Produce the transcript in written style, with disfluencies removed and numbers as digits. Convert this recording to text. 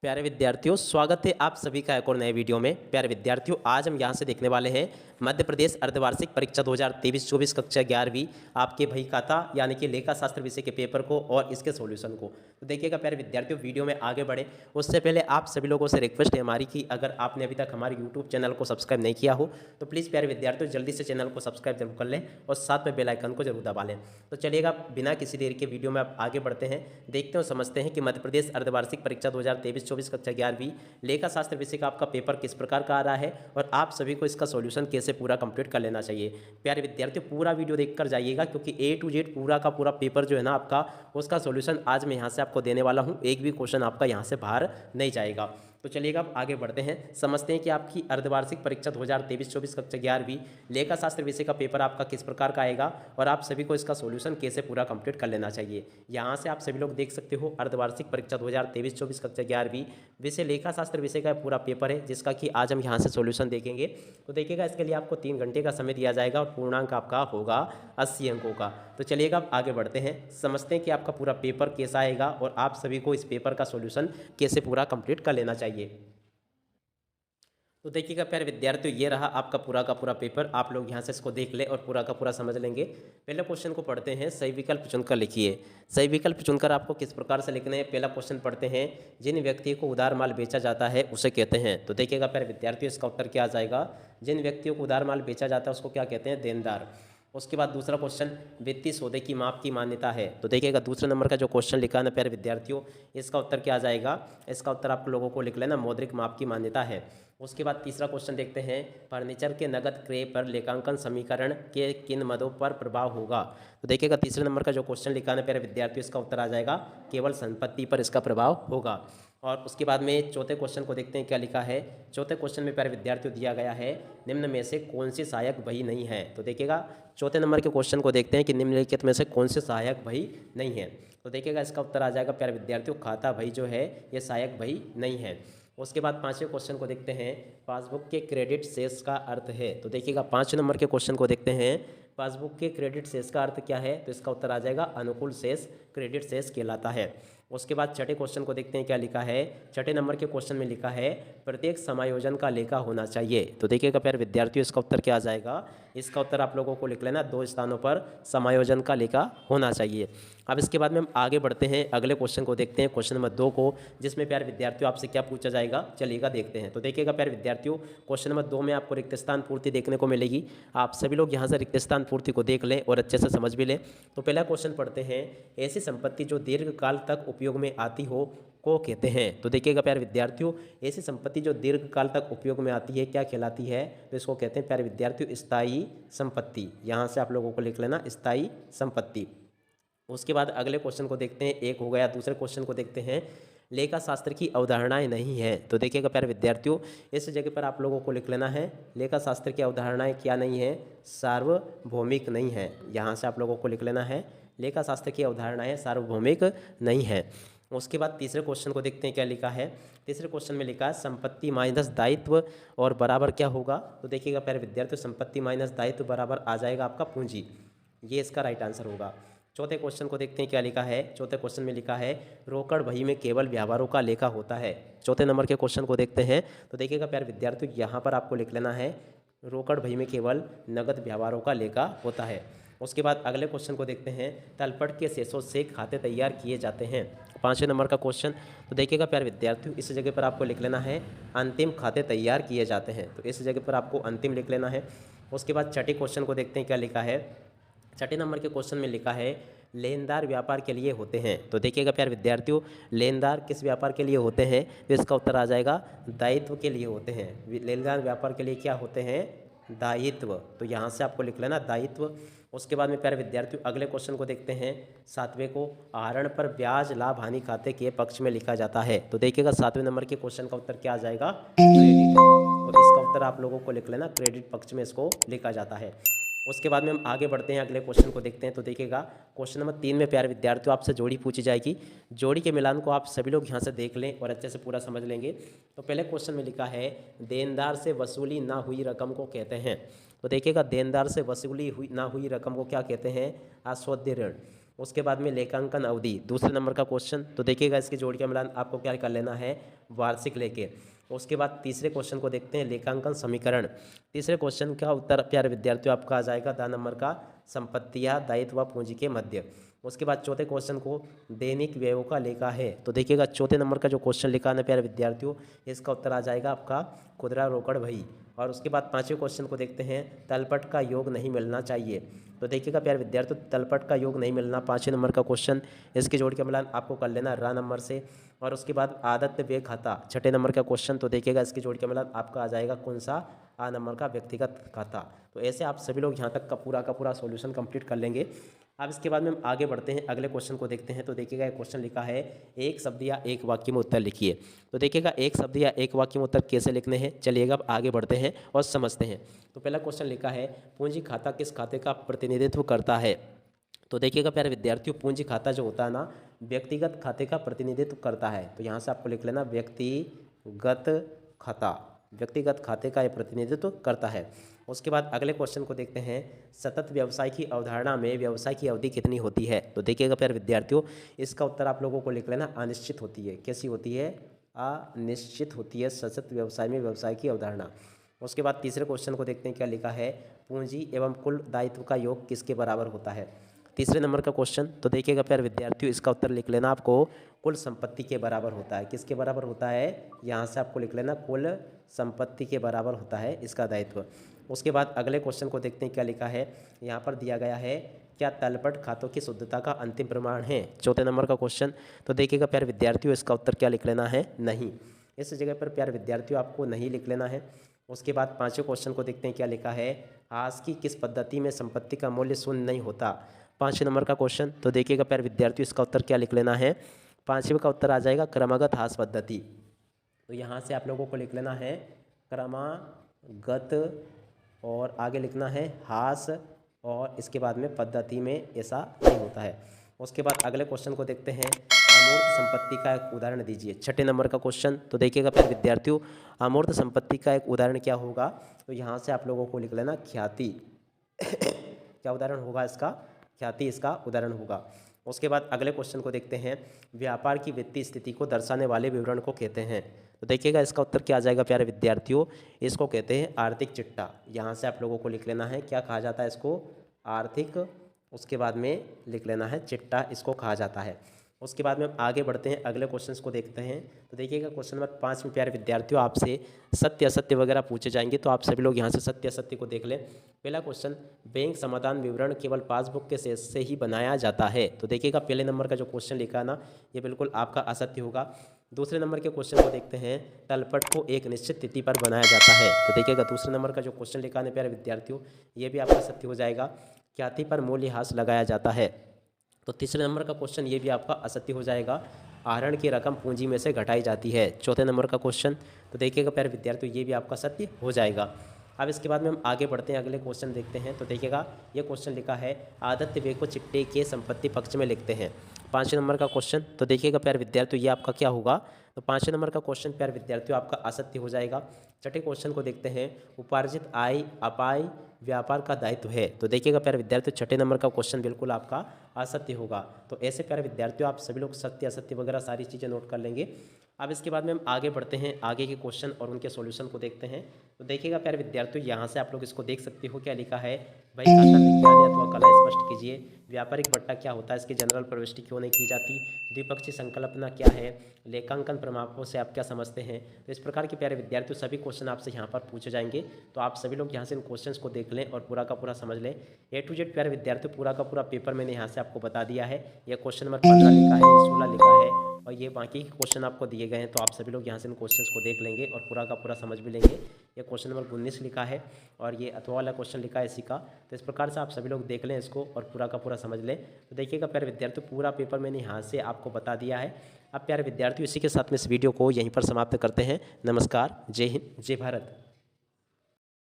प्यारे विद्यार्थियों, स्वागत है आप सभी का एक और नए वीडियो में। प्यारे विद्यार्थियों, आज हम यहाँ से देखने वाले हैं मध्य प्रदेश अर्धवार्षिक परीक्षा 2023-24 कक्षा 11वीं आपके बही खाता यानी कि लेखा शास्त्र विषय के पेपर को और इसके सॉल्यूशन को। तो देखिएगा प्यारे विद्यार्थियों, वीडियो में आगे बढ़े उससे पहले आप सभी लोगों से रिक्वेस्ट है हमारी कि अगर आपने अभी तक हमारे यूट्यूब चैनल को सब्सक्राइब नहीं किया हो तो प्लीज़ प्यारे विद्यार्थियों जल्दी से चैनल को सब्सक्राइब जरूर कर लें और साथ में बेल आइकन को जरूर दबा लें। तो चलिएगा बिना किसी देरी के वीडियो में आप आगे बढ़ते हैं, देखते हैं और समझते हैं कि मध्य प्रदेश अर्धवार्षिक परीक्षा 2023-24 कक्षा 11वीं लेखा शास्त्र विषय का आपका पेपर किस प्रकार का आ रहा है और आप सभी को इसका सॉल्यूशन कैसे पूरा कंप्लीट कर लेना चाहिए। प्यारे विद्यार्थियों, पूरा वीडियो देखकर जाइएगा क्योंकि ए टू जेड पूरा का पूरा पेपर जो है ना आपका, उसका सॉल्यूशन आज मैं यहाँ से आपको देने वाला हूँ। एक भी क्वेश्चन आपका यहाँ से बाहर नहीं जाएगा। तो चलिएगा अब आगे बढ़ते हैं, समझते हैं कि आपकी अर्धवार्षिक परीक्षा 2023-24 कक्षा 11वीं लेखा शास्त्र विषय का पेपर आपका किस प्रकार का आएगा और आप सभी को इसका सॉल्यूशन कैसे पूरा कंप्लीट कर लेना चाहिए। यहाँ से आप सभी लोग देख सकते हो अर्धवार्षिक परीक्षा 2023-24 कक्षा 11वीं विषय लेखा शास्त्र विषय का पूरा पेपर है जिसका कि आज हम यहाँ से सॉल्यूशन देखेंगे। तो देखिएगा इसके लिए आपको 3 घंटे का समय दिया जाएगा और पूर्णांक आपका होगा 80 अंकों का। तो चलिएगा अब आगे बढ़ते हैं, समझते हैं कि आपका पूरा पेपर कैसा आएगा और आप सभी को इस पेपर का सॉल्यूशन कैसे पूरा कंप्लीट कर लेना चाहिए। तो देखिएगा प्यारे विद्यार्थियों, ये रहा आपका पूरा का पूरा पेपर। आप लोग यहाँ से इसको देख ले और पूरा का पूरा समझ लेंगे। पहले क्वेश्चन को पढ़ते हैं, सही विकल्प चुनकर लिखिए। सही विकल्प चुनकर आपको किस प्रकार से लिखना है। पहला क्वेश्चन पढ़ते हैं, जिन व्यक्ति को उधार माल बेचा जाता है उसे कहते हैं। तो देखिएगा प्यारे विद्यार्थियों, इसका उत्तर क्या आ जाएगा। जिन व्यक्तियों को उधार माल बेचा जाता है उसको क्या कहते हैं, देनदार। उसके बाद दूसरा क्वेश्चन, वित्तीय सौदे की माप की मान्यता है। तो देखिएगा दूसरे नंबर का जो क्वेश्चन लिखा है ना प्यारे विद्यार्थियों, इसका उत्तर क्या आ जाएगा। इसका उत्तर आप लोगों को लिख लेना, मौद्रिक माप की मान्यता है। उसके बाद तीसरा क्वेश्चन देखते हैं, फर्नीचर के नगद क्रय पर लेखांकन समीकरण के किन मदों पर प्रभाव होगा। तो देखिएगा तीसरे नंबर का जो क्वेश्चन लिखा है ना प्यारे विद्यार्थियों, इसका उत्तर आ जाएगा केवल संपत्ति पर इसका प्रभाव होगा। और उसके बाद में चौथे क्वेश्चन को देखते हैं क्या लिखा है। चौथे क्वेश्चन में प्यारे विद्यार्थियों दिया गया है, निम्न में से कौन सी सहायक बही नहीं है। तो देखिएगा चौथे नंबर के क्वेश्चन को देखते हैं कि निम्नलिखित में से कौन सी सहायक बही नहीं है। तो देखिएगा इसका उत्तर आ जाएगा प्यारे विद्यार्थियों, खाता बही जो है ये सहायक बही नहीं है। उसके बाद पांचवें क्वेश्चन को देखते हैं, पासबुक के क्रेडिट शेष का अर्थ है। तो देखिएगा 5 नंबर के क्वेश्चन को देखते हैं, पासबुक के क्रेडिट शेष का अर्थ क्या है। तो इसका उत्तर आ जाएगा अनुकूल शेष क्रेडिट शेष कहलाता है। उसके बाद छठे क्वेश्चन को देखते हैं क्या लिखा है। छठे नंबर के क्वेश्चन में लिखा है, प्रत्येक समायोजन का लेखा होना चाहिए। तो देखिएगा प्यारे विद्यार्थियों, इसका उत्तर क्या आ जाएगा। इसका उत्तर आप लोगों को लिख लेना, 2 स्थानों पर समायोजन का लेखा होना चाहिए। अब इसके बाद में हम आगे बढ़ते हैं, अगले क्वेश्चन को देखते हैं, क्वेश्चन नंबर 2 को, जिसमें प्यारे विद्यार्थियों आपसे क्या पूछा जाएगा, चलिएगा देखते हैं। तो देखिएगा प्यारे विद्यार्थियों, क्वेश्चन नंबर 2 में आपको रिक्त स्थान पूर्ति देखने को मिलेगी। आप सभी लोग यहाँ से रिक्त स्थान पूर्ति को देख लें और अच्छे से समझ भी लें। तो पहला क्वेश्चन पढ़ते हैं, ऐसी संपत्ति जो दीर्घकाल तक उपयोग में आती हो को कहते हैं। तो देखिएगा प्यारे विद्यार्थियों, ऐसी संपत्ति जो दीर्घकाल तक उपयोग में आती है क्या कहलाती है। तो इसको कहते हैं प्यारे विद्यार्थियों स्थायी संपत्ति। यहाँ से आप लोगों को लिख लेना स्थायी संपत्ति। उसके बाद अगले क्वेश्चन को देखते हैं, एक हो गया। दूसरे क्वेश्चन को देखते हैं, लेखा शास्त्र की अवधारणाएं नहीं है। तो देखिएगा प्यारे विद्यार्थियों, इस जगह पर आप लोगों को लिख लेना है, लेखा शास्त्र की अवधारणाएं क्या नहीं है, सार्वभौमिक नहीं है। यहाँ से आप लोगों को लिख लेना है, लेखा शास्त्र की अवधारणाएं सार्वभौमिक नहीं है। उसके बाद तीसरे क्वेश्चन को देखते हैं क्या लिखा है। तीसरे क्वेश्चन में लिखा है, संपत्ति माइनस दायित्व और बराबर क्या होगा। तो देखिएगा प्यारे विद्यार्थियों, संपत्ति माइनस दायित्व बराबर आ जाएगा आपका पूंजी। ये इसका राइट आंसर होगा। चौथे क्वेश्चन को देखते हैं क्या लिखा है। चौथे क्वेश्चन में लिखा है, रोकड़ बही में केवल व्यवहारों का लेखा होता है। चौथे नंबर के क्वेश्चन को देखते हैं। तो देखिएगा प्यारे विद्यार्थियों, यहाँ पर आपको लिख लेना है, रोकड़ बही में केवल नगद व्यवहारों का लेखा होता है। उसके बाद अगले क्वेश्चन को देखते हैं, तलपट के शेषों से खाते तैयार किए जाते हैं। 5वें नंबर का क्वेश्चन। तो देखिएगा प्यारे विद्यार्थियों, इस जगह पर आपको लिख लेना है, अंतिम खाते तैयार किए जाते हैं। तो इस जगह पर आपको अंतिम लिख लेना है। उसके बाद छठे क्वेश्चन को देखते हैं क्या लिखा है। छठे नंबर के क्वेश्चन में लिखा है, लेनदार व्यापार के लिए होते हैं। तो देखिएगा प्यारे विद्यार्थियों, लेनदार किस व्यापार के लिए होते हैं। तो इसका उत्तर आ जाएगा दायित्व के लिए होते हैं। लेनदार व्यापार के लिए क्या होते हैं, दायित्व। तो यहाँ से आपको लिख लेना दायित्व। उसके बाद में प्यारे विद्यार्थियों अगले क्वेश्चन को देखते हैं, 7वें को, आहरण पर ब्याज लाभ हानि खाते के पक्ष में लिखा जाता है। तो देखिएगा 7वें नंबर के क्वेश्चन का उत्तर क्या आ जाएगा, क्रेडिट। और इसका उत्तर आप लोगों को लिख लेना, क्रेडिट पक्ष में इसको लिखा जाता है। उसके बाद में हम आगे बढ़ते हैं, अगले क्वेश्चन को देखते हैं। तो देखिएगा क्वेश्चन नंबर 3 में प्यारे विद्यार्थियों आपसे जोड़ी पूछी जाएगी। जोड़ी के मिलान को आप सभी लोग यहाँ से देख लें और अच्छे से पूरा समझ लेंगे। तो पहले क्वेश्चन में लिखा है, देनदार से वसूली ना हुई रकम को कहते हैं। तो देखिएगा देनदार से वसूली ना हुई रकम को क्या कहते हैं, आस्वाद्य ऋण। उसके बाद में लेखांकन अवधि, दूसरे नंबर का क्वेश्चन। तो देखिएगा इसकी जोड़ी का मिलान आपको क्या कर लेना है, वार्षिक लेके। उसके बाद तीसरे क्वेश्चन को देखते हैं, लेखांकन समीकरण। तीसरे क्वेश्चन का उत्तर प्यारे विद्यार्थियों आपका आ जाएगा 10 नंबर का, संपत्तियां दायित्व व पूंजी के मध्य। उसके बाद चौथे क्वेश्चन को दैनिक व्ययों का लेखा है। तो देखिएगा चौथे नंबर का जो क्वेश्चन लिखा है ना प्यारे विद्यार्थियों, इसका उत्तर आ जाएगा आपका खुदरा रोकड़ भई। और उसके बाद पांचवें क्वेश्चन को देखते हैं, तलपट का योग नहीं मिलना चाहिए। तो देखिएगा प्यारे विद्यार्थियों, तलपट का योग नहीं मिलना, पाँचवें नंबर का क्वेश्चन, इसके जोड़ के मिलान आपको कर लेना रा नंबर से। और उसके बाद आदत्य व्यय खाता, छठे नंबर का क्वेश्चन। तो देखिएगा इसके जोड़ के मिलान आपका आ जाएगा कौन सा, आ नंबर का व्यक्तिगत खाता। तो ऐसे आप सभी लोग यहाँ तक का पूरा सॉल्यूशन कंप्लीट कर लेंगे। अब इसके बाद में हम आगे बढ़ते हैं, अगले क्वेश्चन को देखते हैं। तो देखिएगा एक क्वेश्चन लिखा है, एक शब्द या एक वाक्य में उत्तर लिखिए। तो देखिएगा एक शब्द या एक वाक्य में उत्तर कैसे लिखने हैं, चलिएगा अब आगे बढ़ते हैं और समझते हैं। तो पहला क्वेश्चन लिखा है, पूंजी खाता किस खाते का प्रतिनिधित्व करता है। तो देखिएगा प्यारे विद्यार्थियों, पूंजी खाता जो होता है ना, व्यक्तिगत खाते का प्रतिनिधित्व करता है। तो यहाँ से आपको लिख लेना व्यक्तिगत खाता, व्यक्तिगत खाते का यह प्रतिनिधित्व करता है। उसके बाद अगले क्वेश्चन को देखते हैं, सतत व्यवसाय की अवधारणा में व्यवसाय की अवधि कितनी होती है। तो देखिएगा प्यारे विद्यार्थियों, इसका उत्तर आप लोगों को लिख लेना अनिश्चित होती है। कैसी होती है, अनिश्चित होती है सतत व्यवसाय में व्यवसाय की अवधारणा। उसके बाद तीसरे क्वेश्चन को देखते हैं, क्या लिखा है, पूंजी एवं कुल दायित्व का योग किसके बराबर होता है। तीसरे नंबर का क्वेश्चन। तो देखिएगा प्यारे विद्यार्थियों, इसका उत्तर लिख लेना आपको कुल संपत्ति के बराबर होता है। किसके बराबर होता है, यहाँ से आपको लिख लेना कुल संपत्ति के बराबर होता है इसका दायित्व। उसके बाद अगले क्वेश्चन को देखते हैं, क्या लिखा है, यहाँ पर दिया गया है, क्या तलपट खातों की शुद्धता का अंतिम प्रमाण है। चौथे नंबर का क्वेश्चन। तो देखिएगा प्यारे विद्यार्थियों, इसका उत्तर क्या लिख लेना है, नहीं। इस जगह पर प्यारे विद्यार्थियों आपको नहीं लिख लेना है। उसके बाद पाँचवें क्वेश्चन को देखते हैं, क्या लिखा है, आज की किस पद्धति में संपत्ति का मूल्य शून्य नहीं होता। पाँचवें नंबर का क्वेश्चन। तो देखिएगा प्यारे विद्यार्थियों, इसका उत्तर क्या लिख लेना है, पाँचवें का उत्तर आ जाएगा क्रमागत ह्रास पद्धति। तो यहाँ से आप लोगों को लिख लेना है क्रमागत, और आगे लिखना है ह्रास, और इसके बाद में पद्धति में ऐसा नहीं होता है। उसके बाद अगले क्वेश्चन को देखते हैं, अमूर्त संपत्ति का एक उदाहरण दीजिए। छठे नंबर का क्वेश्चन। तो देखिएगा प्यारे विद्यार्थियों, अमूर्त संपत्ति का एक उदाहरण क्या होगा। तो यहाँ से आप लोगों को लिख लेना ख्याति। क्या उदाहरण होगा इसका, ख्याति इसका उदाहरण होगा। उसके बाद अगले क्वेश्चन को देखते हैं, व्यापार की वित्तीय स्थिति को दर्शाने वाले विवरण को कहते हैं। तो देखिएगा इसका उत्तर क्या आ जाएगा प्यारे विद्यार्थियों, इसको कहते हैं आर्थिक चिट्ठा। यहाँ से आप लोगों को लिख लेना है, क्या कहा जाता है इसको, आर्थिक, उसके बाद में लिख लेना है चिट्ठा, इसको कहा जाता है। उसके बाद में हम आगे बढ़ते हैं, अगले क्वेश्चंस को देखते हैं। तो देखिएगा क्वेश्चन नंबर 5 में प्यारे विद्यार्थियों आपसे सत्य असत्य वगैरह पूछे जाएंगे, तो आप सभी लोग यहाँ से सत्य असत्य को देख लें। पहला क्वेश्चन, बैंक समाधान विवरण केवल पासबुक के शेष से ही बनाया जाता है। तो देखिएगा पहले नंबर का जो क्वेश्चन लिखा है ना, ये बिल्कुल आपका असत्य होगा। दूसरे नंबर के क्वेश्चन को देखते हैं, तलपट को एक निश्चित तिथि पर बनाया जाता है। तो देखिएगा दूसरे नंबर का जो क्वेश्चन लिखा है प्यारे विद्यार्थियों, ये भी आपका सत्य हो जाएगा। ख्याति पर मूल्यह्रास लगाया जाता है। तो तीसरे नंबर का क्वेश्चन ये भी आपका असत्य हो जाएगा। आहरण की रकम पूंजी में से घटाई जाती है। चौथे नंबर का क्वेश्चन। तो देखिएगा प्यारे विद्यार्थियों, ये भी आपका सत्य हो जाएगा। अब इसके बाद में हम आगे बढ़ते हैं, अगले क्वेश्चन देखते हैं। तो देखिएगा ये क्वेश्चन लिखा है, आदत्य व्यय को चिट्टे के संपत्ति पक्ष में लिखते हैं। पाँचवें नंबर का क्वेश्चन। तो देखिएगा प्यारे विद्यार्थियों, ये आपका क्या होगा, तो पाँचवें नंबर का क्वेश्चन प्यारे विद्यार्थियों आपका असत्य हो जाएगा। छठे क्वेश्चन को देखते हैं, उपार्जित आय अपाय व्यापार का दायित्व है। तो देखिएगा प्यारे विद्यार्थियों, छठे नंबर का क्वेश्चन बिल्कुल आपका असत्य होगा। तो ऐसे प्यारे विद्यार्थियों आप सभी लोग सत्य असत्य वगैरह सारी चीज़ें नोट कर लेंगे। अब इसके बाद में हम आगे बढ़ते हैं, आगे के क्वेश्चन और उनके सॉल्यूशन को देखते हैं। तो देखिएगा प्यारे विद्यार्थियों, यहाँ से आप लोग इसको देख सकते हो, क्या लिखा है, भाई खाता विज्ञान अथवा कला स्पष्ट कीजिए। व्यापारिक बट्टा क्या होता है, इसकी जनरल प्रविष्टि क्यों नहीं की जाती। द्विपक्षीय संकल्पना क्या है। लेखांकन प्रमापों से आप क्या समझते हैं। तो इस प्रकार के प्यारे विद्यार्थियों सभी क्वेश्चन आपसे यहाँ पर पूछे जाएंगे। तो आप सभी लोग यहाँ से इन क्वेश्चंस को देख लें और पूरा का पूरा समझ लें। A to Z प्यारे विद्यार्थियों पूरा का पूरा पेपर मैंने यहाँ से आपको बता दिया है। यह क्वेश्चन नंबर 15 लिखा है, 16 लिखा है, और ये बाकी क्वेश्चन आपको दिए गए हैं। तो आप सभी लोग यहाँ से इन क्वेश्चंस को देख लेंगे और पूरा का पूरा समझ भी लेंगे। ये क्वेश्चन नंबर 19 लिखा है, और ये अथवा वाला क्वेश्चन लिखा है इसी का। तो इस प्रकार से आप सभी लोग देख लें इसको और पूरा का पूरा समझ लें। तो देखिएगा प्यारे विद्यार्थियों, पूरा पेपर मैंने यहाँ से आपको बता दिया है। अब प्यारे विद्यार्थियों, इसी के साथ में इस वीडियो को यहीं पर समाप्त करते हैं। नमस्कार, जय हिंद, जय भारत।